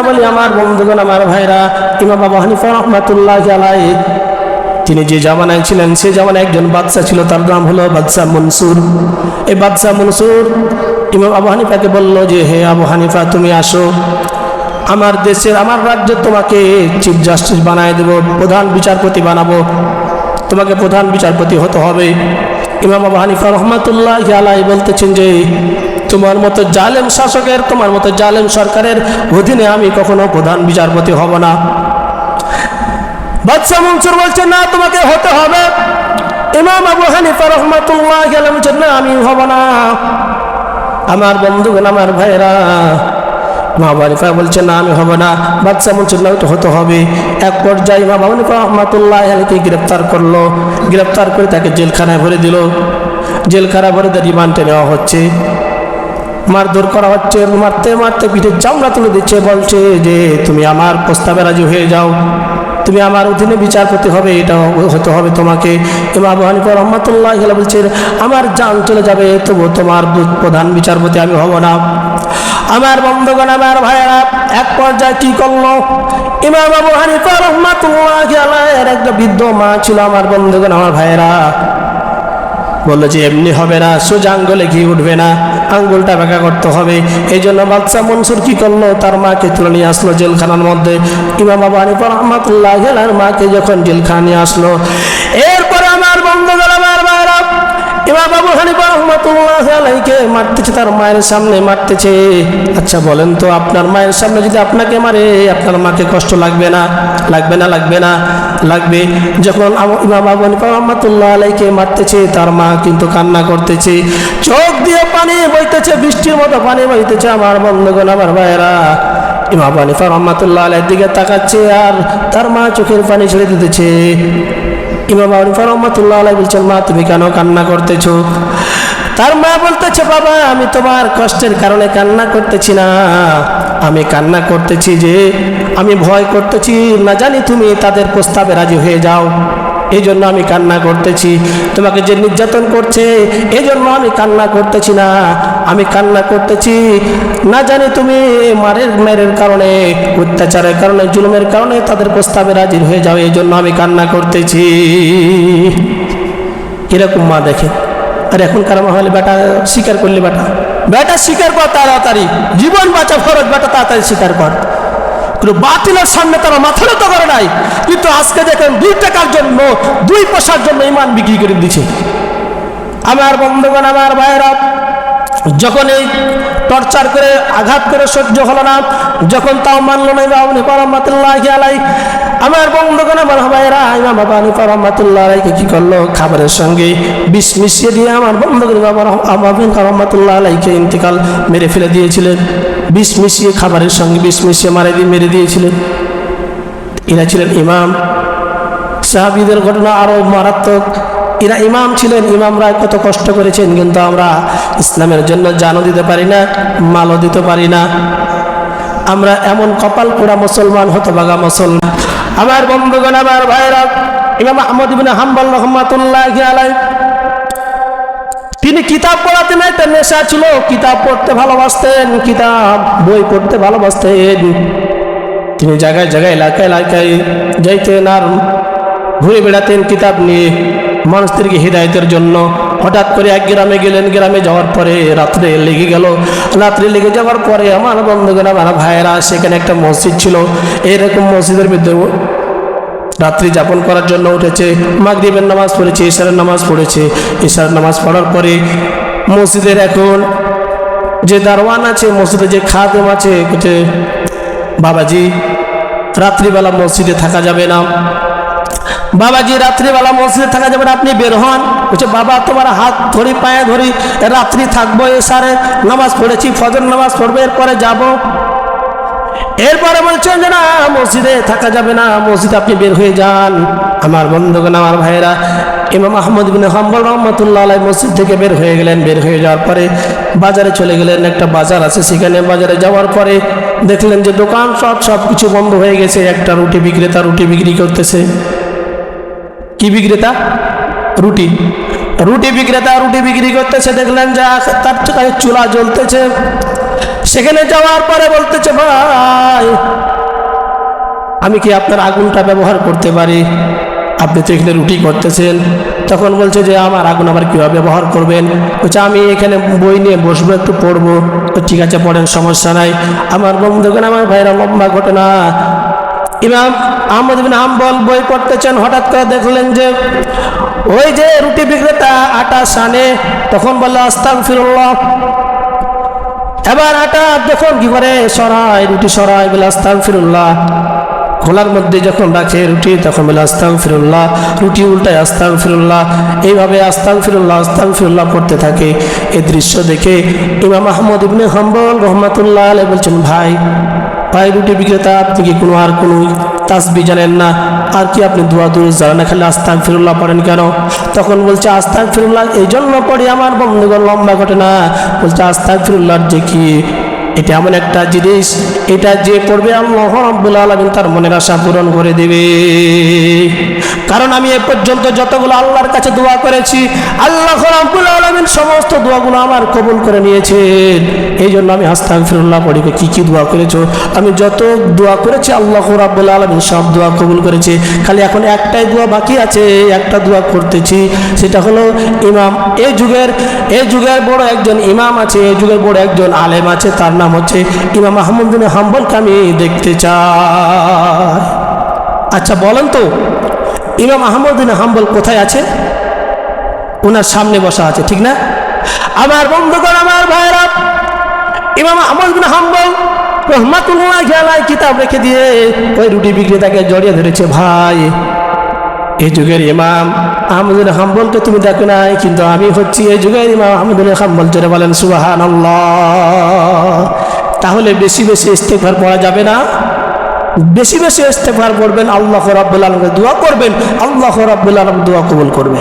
বলি আমার বন্ধুগণ, আমার ভাইরা, ইমাম আবু হানিফা রাহমাতুল্লাহি আলাইহি তিনি যে জামানায় ছিলেন সে জামানায় একজন বাদশা ছিল, তার নাম হলো বাদশা মনসুর। এই বাদশা মনসুর ইমাম আবু হানিফাকে বলল যে, হে আবু হানিফা, তুমি আসো, আমার দেশের আমার রাজ্যে তোমাকে চিফ জাস্টিস বানায় দেব, প্রধান বিচারপতি বানাবো, তোমাকে প্রধান বিচারপতি হতে হবে। ইমাম আবু হানিফা রাহমাতুল্লাহি আলাইহি বলতেছেন যে, তোমার মতো জালেম শাসকের, তোমার মতো জালেম সরকারের অধীনে আমি কখনো প্রধান বিচারপতি হব না। বাদশা মনসুর বলছেন, না, তোমাকে হতে হবে। ইমাম আবু হানিফা রাহমাতুল্লাহি আলাইহি বলছেন, না, আমি হব না। আমার বন্ধুগণ, আমার ভাইরা, ইমাম আবু হানিফা বলছেন, না, আমি হব না। বাদশা মনসুর, না, ওটা হতে হবে। এক পর্যায়ে ইমাম আবু হানিফা রাহমাতুল্লাহি আলাইহিকে গ্রেফতার করলো। গ্রেফতার করে তাকে জেলখানায় ভরে দিল। জেলখানায় ভরে দিয়ে রিমান্ডে নেওয়া হচ্ছে, মারধর করা হচ্ছে, মারতে মারতে পিঠে চামড়া তুলে দিচ্ছে, বলছে যে, তুমি আমার প্রস্তাবে রাজি হয়ে যাও, তুমি আমার অধীনে বিচারপতি হবে, এটা হতে হবে তোমাকে। ইমাম আবু হানিফা রাহমাতুল্লাহি আলাইহি বলছেন, আমার জান চলে যাবে তবু তোমার প্রধান বিচারপতি আমি হব না। আমার বন্ধুগণ, আমার ভাইয়েরা, এক পর্যায়ে কি করলো, ইমাম আবু হানিফা রাহমাতুল্লাহি আলাইহির একটা বৃদ্ধ মা ছিল। আমার বন্ধুগণ, আমার ভাইয়েরা, বললো যে এমনি হবে না, সোজা আঙ্গুলে ঘি উঠবে না, আঙ্গুলটা বাঁকা করতে হবে। এই জন্য বাদশা মনসুর কি করলো, তার মাকে তুলে নিয়ে আসলো জেলখানার মধ্যে। ইমাম আবু হানিফা রাহমাতুল্লাহি আলাইহির মাকে যখন জেলখানা নিয়ে আসলো, এরপরে আমার বন্ধুগণ, আমার ভাইরা, ইমাম আবু হানিফা রাহমাতুল্লাহি আলাইহিকে মারতেছে, তার মায়ের সামনে মারতেছে। আচ্ছা বলেন তো, আপনার মায়ের সামনে যদি আপনাকে মারে, আপনার মাকে কষ্ট লাগবে না? লাগবে না? লাগবে না? লাগবে। যখন ইমাম আবু হানিফা রাহমাতুল্লাহি আলাইহিকে মারতেছে, তার মা কিন্তু কান্না করতেছে, চোখ দিয়ে পানি বইতেছে, বৃষ্টির মতো পানি বইতেছে। আমার বন্ধুগণ, আমার ভাইয়েরা, ইমাম আবু হানিফা রাহমাতুল্লাহি আলাইহির দিকে তাকাচ্ছে আর তার মা চোখের পানি ছেড়ে দিতেছে। ইমাম আবু হানিফা রাহমাতুল্লাহি আলাইহি বলছেন, মা, তুমি কেন কান্না করতেছো? তার মা বলতেছে, বাবা, আমি তোমার কষ্টের কারণে কান্না করতেছি না, আমি কান্না করতেছি যে আমি ভয় করতেছি, না জানি তুমি তাদের প্রস্তাবে রাজি হয়ে যাও, এই জন্য আমি কান্না করতেছি। তোমাকে যে নির্যাতন করছে, এই জন্য আমি কান্না করতেছি না, আমি কান্না করতেছি না জানি তুমি মারের কারণে, অত্যাচারের কারণে, জুলুমের কারণে তাদের প্রস্তাবে রাজি হয়ে যাও, এই জন্য আমি কান্না করতেছি। এরকম মা দেখে। আর এখনকার মা হলে, বেটা স্বীকার করলে, বেটা স্বীকার কর তাড়াতাড়ি, জীবন বাঁচা ফরজ, বেটা তাড়াতাড়ি স্বীকার কর। কিন্তু বাতিলের সামনে তারা মাথা নত করে নাই। কিন্তু আজকে দেখেন, 2 টাকার জন্য, 2 পয়সার জন্য ইমান বিক্রি করে দিচ্ছে। আমার বন্ধুগণ, আমার ভাইয়েরা, যখন এই টর্চার করে, আঘাত করে সহ্য হলো না, যখন তাও মানলো না ইমাম আবু হানিফা রাহমাতুল্লাহি আলাইহি, আমার বন্ধুগণ, আমার ভাইয়েরা, ইমাম আবু হানিফা রাহমাতুল্লাহি আলাইহি কি করলো, খাবারের সঙ্গে বিষ মিশিয়ে দিয়ে আমার বন্ধুগণ ইমাম আবু হানিফা রাহমাতুল্লাহি আলাইহিকে ইন্তেকাল মেরে ফেলে দিয়েছিলেন। বিষ মিশিয়ে, খাবারের সঙ্গে বিষ মিশিয়ে মেরে দিয়েছিলেন। এরা ছিলেন ইমাম। সাহাবীদের ঘটনা আরো মারাত্মক। এরা ইমাম ছিলেন, ইমামরা কত কষ্ট করেছেন, কিন্তু আমরা ইসলামের জন্য জানও দিতে পারি না, মালও দিতে পারি না। আমরা এমন কপাল পোড়া মুসলমান, হতভাগা মুসলমান। আমার বন্ধুগণ, আমার ভাইরা, ইমাম আহমদ ইবনে হাম্বল রাহমাতুল্লাহি আলাইহি, তিনি কিতাব পড়াতে না, একটা নেশা ছিল, কিতাব পড়তে ভালোবাসতেন, কিতাব বই পড়তে ভালোবাসতেন। তিনি জায়গায় জায়গায়, এলাকায় এলাকায় যাইতেন আর ঘুরে বেড়াতেন কিতাব নিয়ে মানুষদেরকে হিদায়তের জন্য। হঠাৎ করে এক গ্রামে গেলেন, গ্রামে যাওয়ার পরে রাত্রে লেগে গেল। রাত্রে লেগে যাওয়ার পরে আমার বন্ধুগণ, আমার ভাইয়েরা, সেখানে একটা মসজিদ ছিল। এরকম মসজিদের মধ্যে রাত্রি যাপন করার জন্য উঠেছে। মাগরিবের নামাজ পড়েছে, ইশারের নামাজ পড়েছে। ইশারের নামাজ পড়ার পরে মসজিদের এখন যে দারওয়ান আছে, মসজিদে যে খাদেম আছে, বাবাজি, রাত্রিবেলা মসজিদে থাকা যাবে না, বাবাজি, রাত্রিবেলা মসজিদে থাকা যাবে না, আপনি বের হন। বলছে, বাবা, তোমার হাত ধরি, পায়ে ধরি, রাত্রি থাকবো, এশারে নামাজ পড়েছি, ফজর নামাজ পড়বে, এরপরে যাব। এরপরে বলছেন যে না, মসজিদে থাকা যাবে না, মসজিদে আপনি বের হয়ে যান। আমার বন্ধুগণ, আমার ভাইয়েরা, ইমাম আহমদ ইবনে হাম্বল রাহমাতুল্লাহি আলাইহি মসজিদ থেকে বের হয়ে গেলেন। বের হয়ে যাওয়ার পরে বাজারে চলে গেলেন। একটা বাজার আছে, সেখানে বাজারে যাওয়ার পরে দেখলেন যে দোকান সব কিছু বন্ধ হয়ে গেছে। একটা রুটি বিক্রেতা রুটি বিক্রি করতেছে। কি বিক্রেতা? রুটি বিক্রেতা রুটি বিক্রি করতেছে। দেখলেন যে তার চুলা জ্বলতেছে। সেখানে যাওয়ার পরে বলতেছে, ভাই, আমি কি আপনার আগুনটা ব্যবহার করতে পারি? আপনি তো এখানে রুটি করতেছেন। তখন বলছে যে আমার আগুন আবার কীভাবে ব্যবহার করবেন? বলছে আমি এখানে বই নিয়ে বসবো, একটু পড়বো। তো ঠিক আছে, পড়েন, সমস্যা নাই। আমার বন্ধুগণ, আমার ভাইরা, লম্বা ঘটনা। ইমাম আহমদ বিন হাম্বল বই পড়তেছেন, হঠাৎ করে দেখলেন যে ওই যে রুটি বিক্রেতা আটা সানে, তখন বললো আস্তাগফিরুল্লাহ। এবার আটা যখন কি করে সরায়, রুটি সরায়, বলে আস্তাগফিরুল্লাহ। খোলার মধ্যে যখন রাখে রুটি, তখন বলে আস্তাগফিরুল্লাহ। রুটি উল্টায় আস্তাগফিরুল্লাহ। এইভাবে আস্তাগফিরুল্লাহ আস্তাগফিরুল্লাহ করতে থাকে। এই দৃশ্য দেখে ইমাম আহমদ ইবনে হাম্বল রহমাতুল্লাহ আলাইহি বলছেন, ভাই রুটি বিক্রেতা, আপনি কি আর কোনো তাসবিহ জানেন না? আর কি আপনি দোয়া দুরূদ জানেন না? খালি আস্তাগফিরুল্লাহ পড়েন কেন? তখন বলছে আস্তাগফিরুল্লাহ এই জন্য পড়ি। আমার বন্ধুগণ, লম্বা ঘটনা। বলছে আস্তাগফিরুল্লাহ যে কি, এটা এমন একটা জিনিস, এটা যে পড়বে আল্লাহ রাব্বুল আলামিন তার মনের আশা পূরণ করে দেবে। কারণ আমি এ পর্যন্ত যতগুলো আল্লাহর কাছে দোয়া করেছি, আল্লাহ রাব্বুল আলামিন সমস্ত দোয়াগুলো আমার কবুল করে নিয়েছেন। এই জন্য আমি আস্তাগফিরুল্লাহ পড়ি। কি কি দোয়া করেছো? আমি যত দোয়া করেছি আল্লাহ রাব্বুল আলামিন সব দোয়া কবুল করেছে। খালি এখন একটাই দোয়া বাকি আছে, একটা দোয়া করতেছি। সেটা হলো ইমাম, এই যুগের বড় একজন ইমাম আছে, এই যুগের বড় একজন আলেম আছে, তার নাম হচ্ছে ইমাম আহমদ বিন হাম্বলকে আমি দেখতে চাই। আচ্ছা বলেন তো, ইমাম আহমদ বিন হাম্বল কোথায় আছে? ওনার সামনে বসা আছে, ঠিক না? আমার বন্ধুগণ, আমার ভাইরা, ইমাম আহমদ বিন হাম্বল রহমাতুল্লাহি আলাইহি কিতাব রেখে দিয়ে ওই রুটি বিক্রেতাকে জড়িয়ে ধরেছে। ভাই, এই যুগের ইমাম আহমদ বিন হাম্বলকে তুমি দেখো নাই, কিন্তু আমি হচ্ছি এই যুগের ইমাম আহমদ বিন হাম্বল। জোরে বলেন সুবহানাল্লাহ। তাহলে বেশি বেশি ইস্তেগফার পড়া যাবে না? বেশি বেশি ইস্তেগফার পড়বেন, আল্লাহ রাব্বুল আলামিন দোয়া করবেন, আল্লাহ রাব্বুল আলামিন দোয়া কবুল করবে।